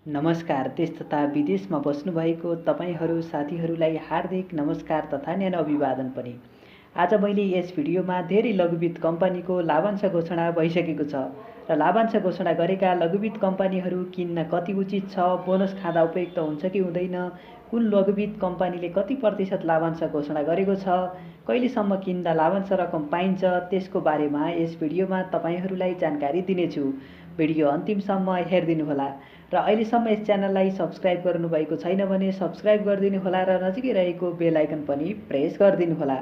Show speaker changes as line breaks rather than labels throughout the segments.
नमस्कार। देश तथा विदेशमा बस्नुभएको तपाईहरू साथीहरूलाई हार्दिक नमस्कार तथा न्यानो अभिवादन पनि। आज मैले यस भिडियोमा धेरै लघुवित्त कम्पनीको लाभांश घोषणा भइसकेको छ र लाभांश घोषणा गरेका लघुवित्त कम्पनीहरू किन्न कति उचित छ, बोनस खाँदा उपयुक्त हुन्छ कि हुँदैन, कुन लघुवित्त कम्पनीले कति प्रतिशत लाभांश घोषणा गरेको छ, कहिलेसम्म किन्दा लाभांश रकम पाइन्छ, त्यसको बारेमा यस भिडियोमा तपाईहरूलाई जानकारी दिनेछु। भिडियो अन्तिमसम्म हेरिदिनुहोला र अहिलेसम्म यस च्यानललाई सब्स्क्राइब गर्नुभएको छैन भने सब्स्क्राइब गरिदिनुहोला र नजिकै रहेको बेल आइकन पनि प्रेस गरिदिनुहोला।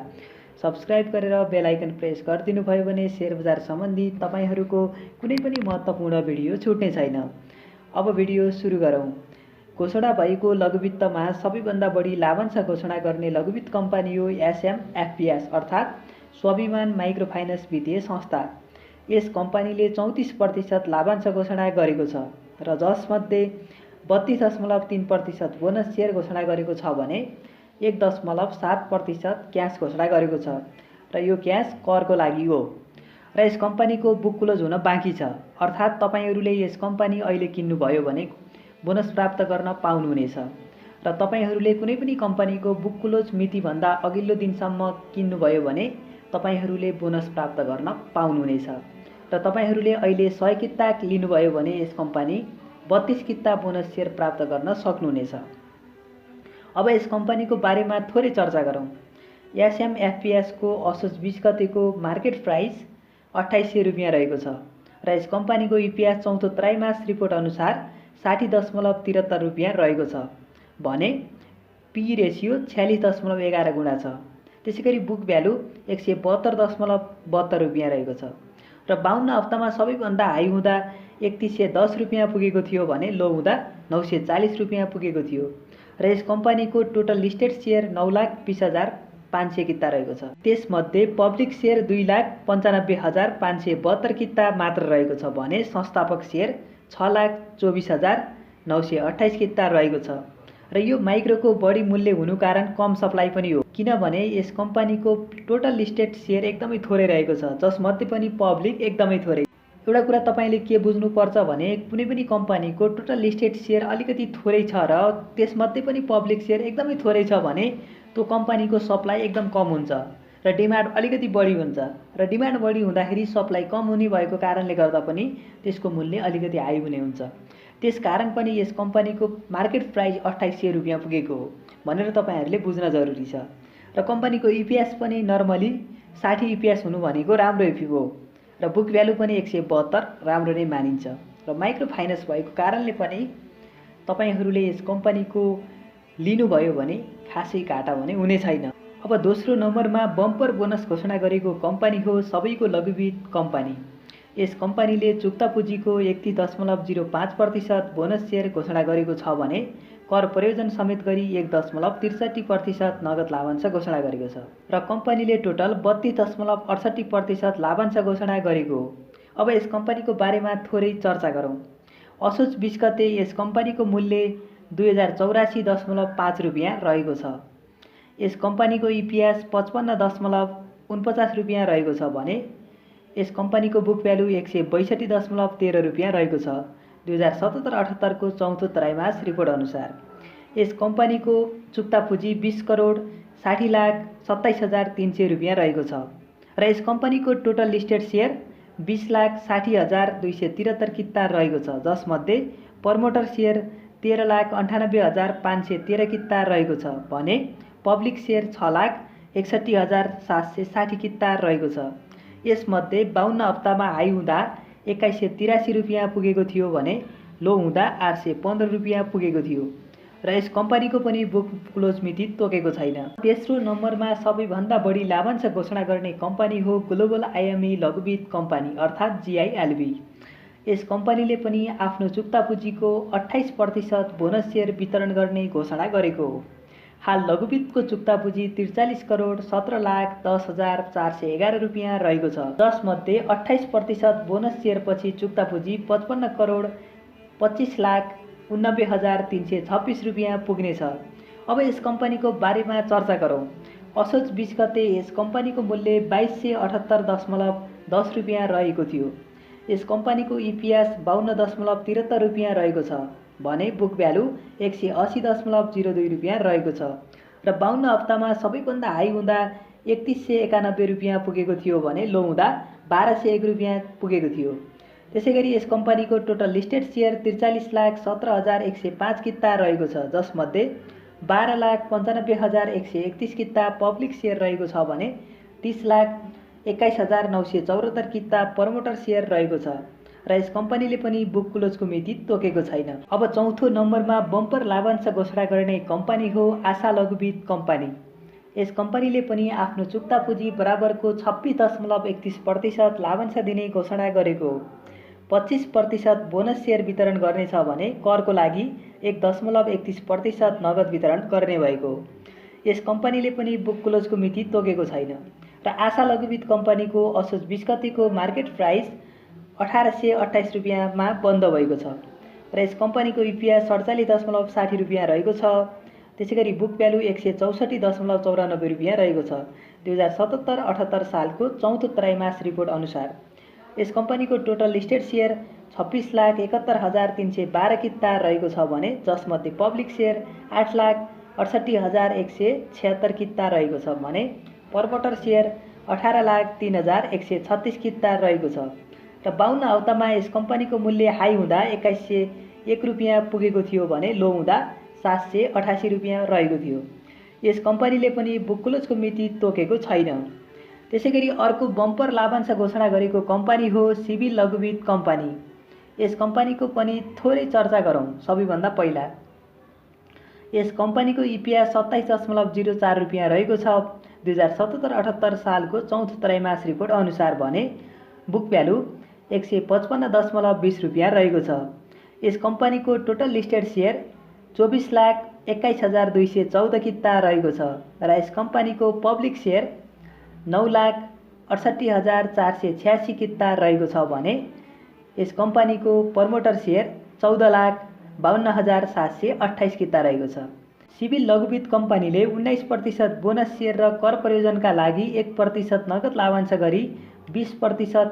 सब्स्क्राइब गरेर बेल आइकन प्रेस गरिदिनुभयो भने शेयर बजार सम्बन्धी तपाईहरूको कुनै पनि महत्त्वपूर्ण भिडियो छुट्ने छैन। अब भिडियो सुरु गरौँ। घोषणा भएको लघुवित्तमा सबैभन्दा बढी लाभांश घोषणा गर्ने लघुवित्त कम्पनी हो एसएमएफपीएस अर्थात् स्वाभिमान माइक्रो फाइनान्स वित्तीय संस्था। यस कम्पनीले 34% लाभांश घोषणा गरेको छ र जसमध्ये 32.3% बोनस सेयर घोषणा गरेको छ भने 1.7% क्यास घोषणा गरेको छ र यो क्यास करको लागि हो र यस कम्पनीको बुक क्लोज हुन बाँकी छ। अर्थात् तपाईहरूले यस कम्पनी अहिले किन्नुभयो भने बोनस प्राप्त गर्न पाउनुहुनेछ र तपाईहरूले कुनै पनि कम्पनीको बुक क्लोज मितिभन्दा अघिल्लो दिनसम्म किन्नुभयो भने तपाईहरूले बोनस प्राप्त गर्न पाउनुहुनेछ र तपाईहरूले अहिले 100 किता लिनुभयो भने यस कम्पनी 32 किता बोनस सेयर प्राप्त गर्न सक्नुहुनेछ। अब यस कम्पनीको बारेमा थोरै चर्चा गरौँ। एसएमएफपीएस को असोज 20 गतेको मार्केट प्राइस 2800 रुपियाँ रहेको छ र यस कम्पनीको इपिएस चौथो त्रैमास रिपोर्ट अनुसार 60.73 रुपियाँ रहेको छ भने पी रेसियो 46.11 गुणा छ। त्यसैगरी बुक भ्यालु 172.72 रुपियाँ रहेको छ र 52 हप्तामा सबैभन्दा हाई हुँदा 3110 रुपियाँ पुगेको थियो भने लो हुँदा 940 रुपियाँ पुगेको थियो र यस कम्पनीको टोटल लिस्टेड सेयर 9,20,500 किता रहेको छ। त्यसमध्ये पब्लिक सेयर 2,95,572 किता मात्र रहेको छ भने संस्थापक सेयर 6,24,928 किता रहेको छ र यो माइक्रोको बढी मूल्य हुनु कारण कम सप्लाई पनि हो, किनभने यस कम्पनीको टोटल लिस्टेड सेयर एकदमै थोरै रहेको छ जसमध्ये पनि पब्लिक एकदमै थोरै। एउटा कुरा तपाईले के बुझ्नुपर्छ भने कुनै पनि कम्पनीको टोटल लिस्टेड सेयर अलिकति थोरै छ र त्यसमध्ये पनि पब्लिक सेयर एकदमै थोरै छ भने त्यो कम्पनीको सप्लाई एकदम कम हुन्छ र डिमान्ड अलिकति बढी हुन्छ र डिमान्ड बढी हुँदाखेरि सप्लाई कम हुने भएको कारणले गर्दा पनि त्यसको मूल्य अलिकति हाई हुने हुन्छ। त्यसकारण पनि यस कम्पनीको मार्केट प्राइस 2800 रुपियाँ पुगेको हो भनेर तपाईहरूले बुझ्न जरुरी छ र कम्पनीको इपिएस पनि नर्मली 60 इपिएस हुनु भनेको राम्रो इपिएस हो र बुक भ्यालु पनि 172 राम्रो नै मानिन्छ र माइक्रो फाइनान्स भएको कारणले पनि तपाईहरूले यस कम्पनीको लिनुभयो भने खासै घाटा भने हुने छैन। अब दोस्रो नम्बरमा बम्पर बोनस घोषणा गरेको कम्पनी हो सबैको लघुवित्त कम्पनी। यस कम्पनीले चुक्ता पुँजीको 31.05% बोनस सेयर घोषणा गरेको छ भने कर प्रयोजन समेत गरी 1.63% नगद लाभांश घोषणा गरेको छ र कम्पनीले टोटल 32.68% लाभांश घोषणा गरेको हो। अब यस कम्पनीको बारेमा थोरै चर्चा गरौँ। असोज 20 गते यस कम्पनीको मूल्य 2084.5 रुपियाँ रहेको छ। यस कम्पनीको इपिएस 55.49 रुपियाँ रहेको छ भने यस कम्पनीको बुक भ्यालु 162.13 रुपियाँ रहेको छ 2077-78 को चौथो त्रैमास रिपोर्ट अनुसार। यस कम्पनीको चुक्ता पुँजी 20,60,27,300 रुपियाँ रहेको छ र यस कम्पनीको टोटल लिस्टेड सेयर 20,60,273 किता रहेको छ जसमध्ये प्रमोटर सेयर 13,98,513 किता रहेको छ भने पब्लिक सेयर 6,61,760 किता रहेको छ। यसमध्ये 52 हप्तामा हाई हुँदा 2183 रुपियाँ पुगेको थियो भने लो हुँदा 815 रुपियाँ पुगेको थियो र यस कम्पनीको पनि बुक क्लोज मिति तोकेको छैन। तेस्रो नम्बरमा सबैभन्दा बढी लाभांश घोषणा गर्ने कम्पनी हो ग्लोबल आइएमई लघुवित्त कम्पनी अर्थात् जिआइएलबी। यस कम्पनीले पनि आफ्नो चुक्ता पुँजीको 28% बोनस सेयर वितरण गर्ने घोषणा गरेको हो। हाल लघुवित्तको चुक्ता पुँजी 43,10,10,411 रुपियाँ रहेको छ जसमध्ये 28% बोनस सेयर पछि चुक्ता पुँजी 55,25,89,326 रुपियाँ पुग्नेछ। अब यस कम्पनीको बारेमा चर्चा गरौँ। असोज 20 गते यस कम्पनीको मूल्य 2278.10 रुपियाँ रहेको थियो। यस कम्पनीको इपिएस 52.73 रुपियाँ रहेको छ भने बुक भ्यालु 180.02 रुपियाँ रहेको छ र 52 हप्तामा सबैभन्दा हाई हुँदा 3191 रुपियाँ पुगेको थियो भने लो हुँदा 1201 रुपियाँ पुगेको थियो। त्यसैगरी यस कम्पनीको टोटल लिस्टेड सेयर 43,17,105 किता रहेको छ, जसमध्ये 12,95,131 किता पब्लिक सेयर रहेको छ भने 30,21,974 किता प्रमोटर सेयर रहेको छ र यस कम्पनीले पनि बुक क्लोजको मिति तोकेको छैन। अब चौथो नम्बरमा बम्पर लाभांश घोषणा गर्ने कम्पनी हो आशा लघुवित्त कम्पनी। यस कम्पनीले पनि आफ्नो चुक्ता पुँजी बराबरको 26.31% लाभांश दिने घोषणा गरेको हो। 25% बोनस सेयर वितरण गर्नेछ भने करको लागि 1.31% नगद वितरण गर्ने भएको हो। यस कम्पनीले पनि बुक क्लोजको मिति तोकेको छैन र आशा लघुवित्त कम्पनीको असोज 20 गतिको मार्केट प्राइस 1828 रुपियाँमा बन्द भएको छ र यस कम्पनीको इपिएस 47.60 रुपियाँ रहेको छ। त्यसैगरी बुक भ्यालु 164.94 रुपियाँ रहेको छ 2077-78 सालको चौथो त्रैमास रिपोर्ट अनुसार। यस कम्पनीको टोटल लिस्टेड सेयर 26,71,312 किता रहेको छ भने जसमध्ये पब्लिक सेयर 8,68,176 किता रहेको छ भने प्रमोटर सेयर 18,03,136 किता रहेको छ र 52 हप्तामा यस कम्पनीको मूल्य हाई हुँदा 2101 रुपियाँ पुगेको थियो भने लो हुँदा 788 रुपियाँ रहेको थियो। यस कम्पनीले पनि बुक क्लोजको मिति तोकेको छैन। त्यसैगरी अर्को बम्पर लाभांश घोषणा गरेको कम्पनी हो सिभिल लघुवित्त कम्पनी। यस कम्पनीको पनि थोरै चर्चा गरौँ। सबैभन्दा पहिला यस कम्पनीको इपिएस 27.04 रुपियाँ रहेको छ 2077-78 सालको चौथो त्रैमास रिपोर्ट अनुसार भने बुक भ्यालु 155.20 रुपियाँ रहेको छ। यस कम्पनीको टोटल लिस्टेड सेयर 24,21,214 किता रहेको छ र यस कम्पनीको पब्लिक सेयर 9,68,486 किता रहेको छ भने यस कम्पनीको प्रमोटर सेयर 14,52,728 किता रहेको छ। सिभिल लघुवित्त कम्पनीले 19% बोनस सेयर र कर प्रयोजनका लागि 1% नगद लाभांश गरी 20%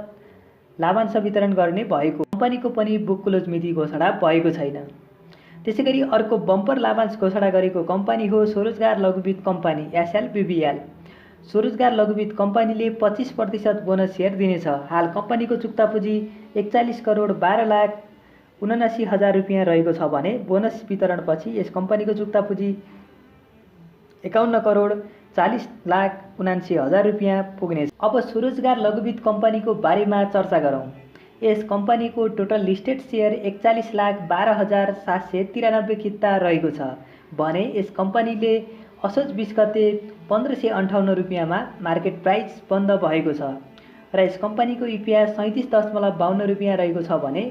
लाभांश वितरण गर्ने भएको कम्पनीको पनि बुक क्लोज मिति घोषणा भएको छैन। त्यसैगरी अर्को बम्पर लाभांश घोषणा गरेको कम्पनी हो स्वरोजगार लघुवित्त कम्पनी SLBBL। स्वरोजगार लघुवित्त कम्पनीले 25% बोनस सेयर दिनेछ। हाल कम्पनीको चुक्ता पुँजी 41,12,79,000 रुपियाँ रहेको छ भने बोनस वितरणपछि यस कम्पनीको चुक्ता पुँजी 51,40,79,000 रुपियाँ पुग्नेछ। अब स्वरोजगार लघुवित्त कम्पनीको बारेमा चर्चा गरौँ। यस कम्पनीको टोटल लिस्टेड सेयर 41,12,793 किता रहेको छ भने यस कम्पनीले असोज 20 गते 1558 रुपियाँमा मार्केट प्राइस बन्द भएको छ र यस कम्पनीको इपिएस 37.52 रुपियाँ रहेको छ भने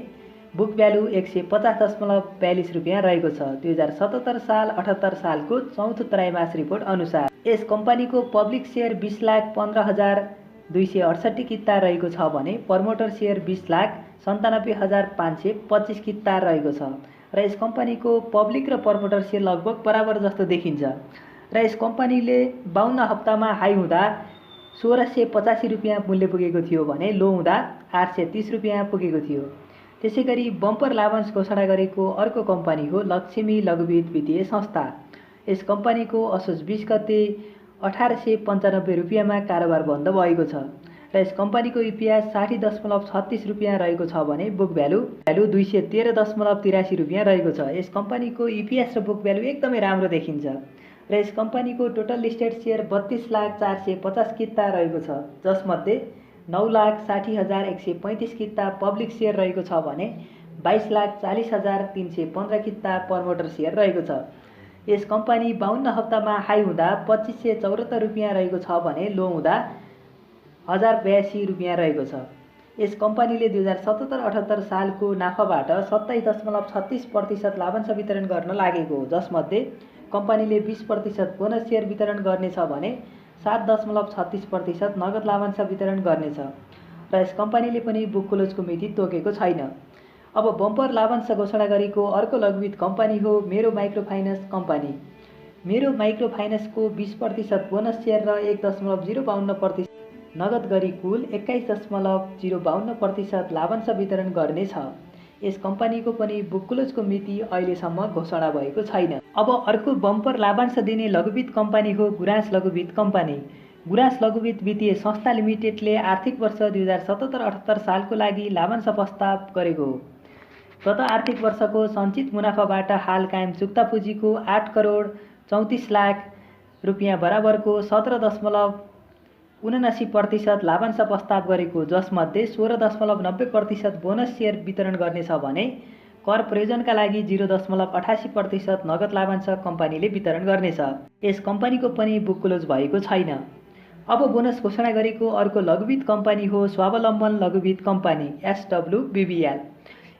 बुक भ्यालु 150.42 रुपियाँ रहेको छ 2077 साल 78 सालको चौथो त्रैमास रिपोर्ट अनुसार। यस कम्पनीको पब्लिक सेयर 20,15,268 किता रहेको छ भने प्रमोटर सेयर 20,97,525 किता रहेको छ र यस कम्पनीको पब्लिक र प्रमोटर सेयर लगभग बराबर जस्तो देखिन्छ र यस कम्पनीले 52 हप्तामा हाई हुँदा 1,685 रुपियाँ मूल्य पुगेको थियो भने लो हुँदा 830 रुपियाँ पुगेको थियो। त्यसैगरी बम्पर लाभांश घोषणा गरेको अर्को कम्पनी हो लक्ष्मी लघुवित्त वित्तीय संस्था। यस कम्पनीको असोज 20 गते 1895 रुपियाँमा कारोबार बन्द भएको छ र यस कम्पनीको इपिएस 60.36 रुपियाँ रहेको छ भने बुक भ्यालु 213.83 रुपियाँ रहेको छ। यस कम्पनीको इपिएस र बुक भ्यालु एकदमै राम्रो देखिन्छ र यस कम्पनीको टोटल लिस्टेड सेयर 32,450 किता रहेको छ जसमध्ये 9,60,135 किता पब्लिक सेयर रहेको छ भने 22,40,315 किता प्रमोटर सेयर रहेको छ। यस कम्पनी 52 हप्तामा हाई हुँदा 2574 रुपियाँ रहेको छ भने लो हुँदा 1082 रुपियाँ रहेको छ। यस कम्पनीले 2077-78 सालको नाफाबाट 27.36% लाभांश वितरण गर्न लागेको हो जसमध्ये कम्पनीले 20% बोनस सेयर वितरण गर्नेछ भने 7.36% नगद लाभांश वितरण गर्नेछ र यस कम्पनीले पनि बुक क्लोजको मिति तोकेको छैन। अब बम्पर लाभांश घोषणा गरेको अर्को लघुवित्त कम्पनी हो मेरो माइक्रो फाइनेन्स कम्पनी। मेरो माइक्रो फाइनेन्सको 20% बोनस सेयर र 1.052% नगद गरी कुल 21.052% लाभांश वितरण गर्नेछ। यस कम्पनीको पनि बुक क्लोजको मिति अहिलेसम्म घोषणा भएको छैन। अब अर्को बम्पर लाभांश दिने लघुवित्त कम्पनी हो गुराँस लघुवित्त कम्पनी। गुराँस लघुवित्त वित्तीय संस्था लिमिटेडले आर्थिक वर्ष 2077-78 सालको लागि लाभांश प्रस्ताव गरेको हो। गत आर्थिक वर्षको सञ्चित मुनाफाबाट हाल कायम चुक्ता पुँजीको 8 करोड 34 लाख रुपियाँ बराबरको 17.79% लाभांश प्रस्ताव गरेको, जसमध्ये 16.90% बोनस सेयर वितरण गर्नेछ भने कर प्रयोजनका लागि 0.88% नगद लाभांश कम्पनीले वितरण गर्नेछ। यस कम्पनीको पनि बुक क्लोज भएको छैन। अब बोनस घोषणा गरेको अर्को लघुवित्त कम्पनी हो स्वावलम्बन लघुवित्त कम्पनी SWBBL।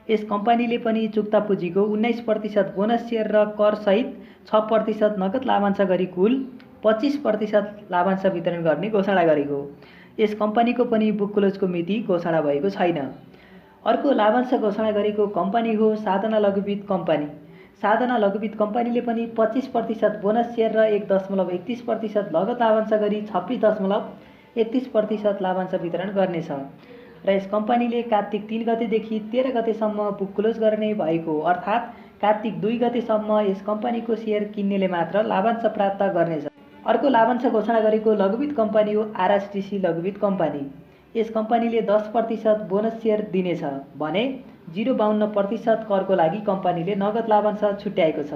यस कम्पनीले पनि चुक्ता पुँजीको 19% बोनस सेयर र करसहित 6% नगद लाभांश गरी कुल 25% लाभांश वितरण गर्ने घोषणा गरेको। यस कम्पनीको पनि बुक क्लोजको मिति घोषणा भएको छैन। अर्को लाभांश घोषणा गरेको कम्पनी हो साधना लघुवित्त कम्पनी। साधना लघुवित्त कम्पनीले पनि 25% बोनस सेयर र 1.31% नगद लाभांश गरी 26.31% लाभांश वितरण गर्नेछ र यस कम्पनीले कार्तिक 3 गतेदेखि 13 गतेसम्म बुक क्लोज गर्ने भएको, अर्थात् कार्तिक 2 गतेसम्म यस कम्पनीको सेयर किन्नेले मात्र लाभांश प्राप्त गर्नेछ। अर्को लाभांश घोषणा गरेको लघुवित्त कम्पनी हो RSTC लघुवित्त कम्पनी। यस कम्पनीले 10% बोनस सेयर दिनेछ भने 0.52% करको लागि कम्पनीले नगद लाभांश छुट्याएको छ।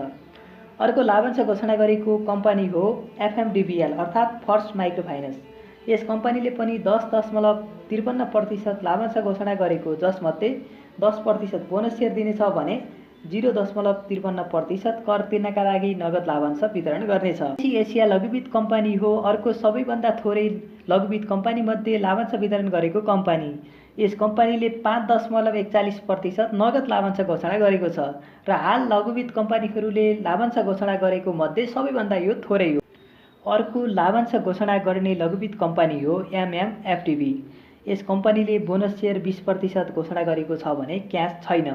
अर्को लाभांश घोषणा गरेको कम्पनी हो FMDBL अर्थात् फर्स्ट माइक्रो फाइनेन्स। यस कम्पनीले पनि 10.53% लाभांश घोषणा गरेको, जसमध्ये 10% बोनस सेयर दिनेछ भने 0.53% कर तिर्नका लागि नगद लाभांश वितरण गर्नेछ। एसिया लघुवित्त कम्पनी हो अर्को सबैभन्दा थोरै लघुवित्त कम्पनीमध्ये लाभांश वितरण गरेको कम्पनी। यस कम्पनीले 5.41% नगद लाभांश घोषणा गरेको छ र हाल लघुवित्त कम्पनीहरूले लाभांश घोषणा गरेको मध्ये सबैभन्दा यो थोरै हो। अर्को लाभांश घोषणा गर्ने लघुवित्त कम्पनी हो MMFDB। यस कम्पनीले बोनस सेयर 20% घोषणा गरेको छ भने क्यास छैन।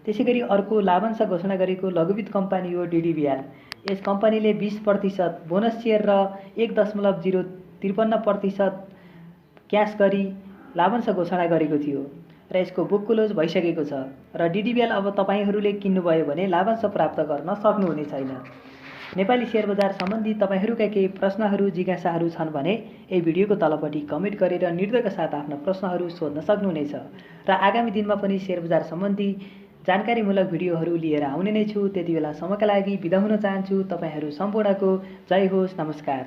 त्यसैगरी अर्को लाभांश घोषणा गरेको लघुवित्त कम्पनी हो DDBL। यस कम्पनीले 20% बोनस सेयर र 1.053% क्यास गरी लाभांश घोषणा गरेको थियो र यसको बुक क्लोज भइसकेको छ र DDBL अब तपाईहरूले किन्नुभयो भने लाभांश प्राप्त गर्न सक्नुहुने छैन। नेपाली शेयर बजार सम्बन्धी तपाईहरूका केही प्रश्नहरू जिज्ञासाहरू छन् भने यही भिडियोको तलपट्टि कमेन्ट गरेर निर्धयका साथ आफ्ना प्रश्नहरू सोध्न सक्नुहुनेछ र आगामी दिनमा पनि शेयर बजार सम्बन्धी जानकारीमूलक भिडियोहरू लिएर आउने नै छु। त्यति बेलासम्मका लागि बिदा हुन चाहन्छु। तपाईहरू सम्पूर्णको जय होस्, नमस्कार।